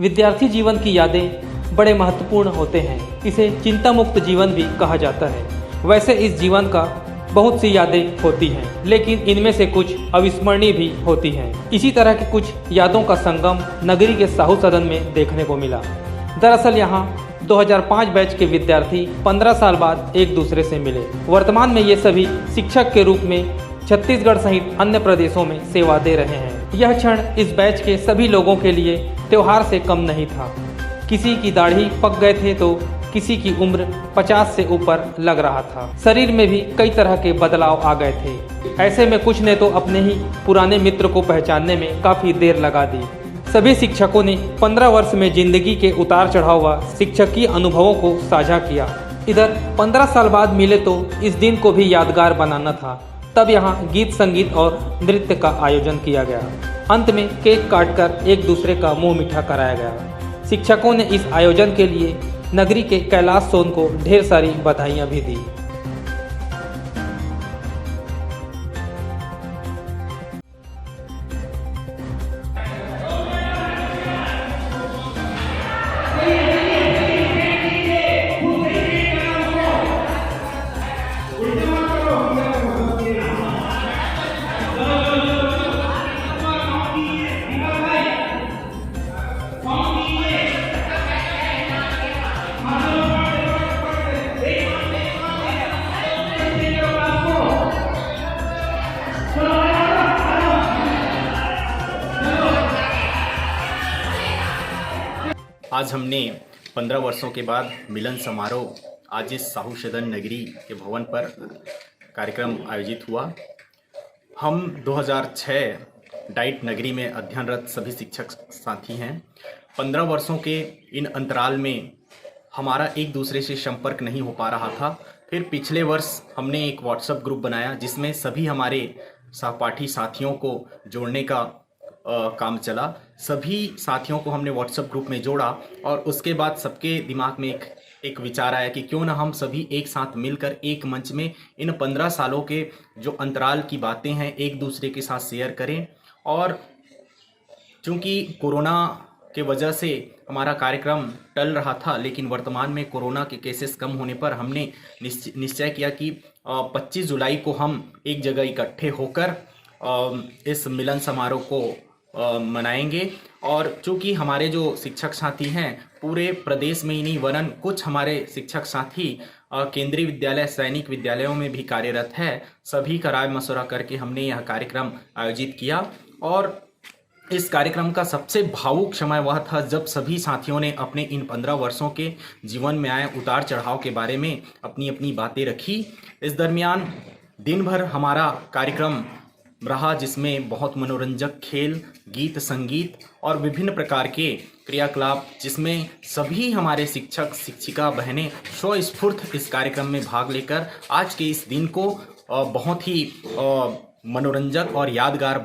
विद्यार्थी जीवन की यादें बड़े महत्वपूर्ण होते हैं। इसे चिंता मुक्त जीवन भी कहा जाता है। वैसे इस जीवन का बहुत सी यादें होती हैं, लेकिन इनमें से कुछ अविस्मरणीय भी होती हैं। इसी तरह के कुछ यादों का संगम नगरी के साहू सदन में देखने को मिला। दरअसल यहाँ 2005 बैच के विद्यार्थी 15 साल बाद एक दूसरे से मिले। वर्तमान में ये सभी शिक्षक के रूप में छत्तीसगढ़ सहित अन्य प्रदेशों में सेवा दे रहे हैं। यह क्षण इस बैच के सभी लोगों के लिए त्योहार से कम नहीं था। किसी की दाढ़ी पक गए थे तो किसी की उम्र 50 से ऊपर लग रहा था। शरीर में भी कई तरह के बदलाव आ गए थे। ऐसे में कुछ ने तो अपने ही पुराने मित्र को पहचानने में काफ़ी देर लगा दी। सभी शिक्षकों ने 15 वर्ष में जिंदगी के उतार चढ़ाव व शिक्षकीय अनुभवों को साझा किया। इधर 15 साल बाद मिले तो इस दिन को भी यादगार बनाना था। तब यहाँ गीत संगीत और नृत्य का आयोजन किया गया। अंत में केक काटकर एक दूसरे का मुंह मीठा कराया गया। शिक्षकों ने इस आयोजन के लिए नगरी के कैलाश सोन को ढेर सारी बधाइयाँ भी दी। आज हमने 15 वर्षों के बाद मिलन समारोह आज इस साहू सदन नगरी के भवन पर कार्यक्रम आयोजित हुआ। हम 2006 डाइट नगरी में अध्ययनरत सभी शिक्षक साथी हैं। 15 वर्षों के इन अंतराल में हमारा एक दूसरे से संपर्क नहीं हो पा रहा था। फिर पिछले वर्ष हमने एक व्हाट्सएप ग्रुप बनाया जिसमें सभी हमारे सहपाठी साथियों को जोड़ने का काम चला। सभी साथियों को हमने व्हाट्सएप ग्रुप में जोड़ा और उसके बाद सबके दिमाग में एक विचार आया कि क्यों ना हम सभी एक साथ मिलकर एक मंच में इन 15 सालों के जो अंतराल की बातें हैं एक दूसरे के साथ शेयर करें। और चूँकि कोरोना के वजह से हमारा कार्यक्रम टल रहा था, लेकिन वर्तमान में कोरोना के केसेस कम होने पर हमने निश्चय किया कि 25 जुलाई को हम एक जगह इकट्ठे होकर इस मिलन समारोह को मनाएंगे। और चूँकि हमारे जो शिक्षक साथी हैं पूरे प्रदेश में ही नहीं वरन कुछ हमारे शिक्षक साथी केंद्रीय विद्यालय सैनिक विद्यालयों में भी कार्यरत है, सभी का राय मशवरा करके हमने यह कार्यक्रम आयोजित किया। और इस कार्यक्रम का सबसे भावुक समय वह था जब सभी साथियों ने अपने इन 15 वर्षों के जीवन में आए उतार चढ़ाव के बारे में अपनी अपनी बातें रखी। इस दरमियान दिन भर हमारा कार्यक्रम रहा जिसमें बहुत मनोरंजक खेल, गीत, संगीत और विभिन्न प्रकार के क्रियाकलाप, जिसमें सभी हमारे शिक्षक शिक्षिका बहनें स्वस्फूर्त इस कार्यक्रम में भाग लेकर आज के इस दिन को बहुत ही मनोरंजक और यादगार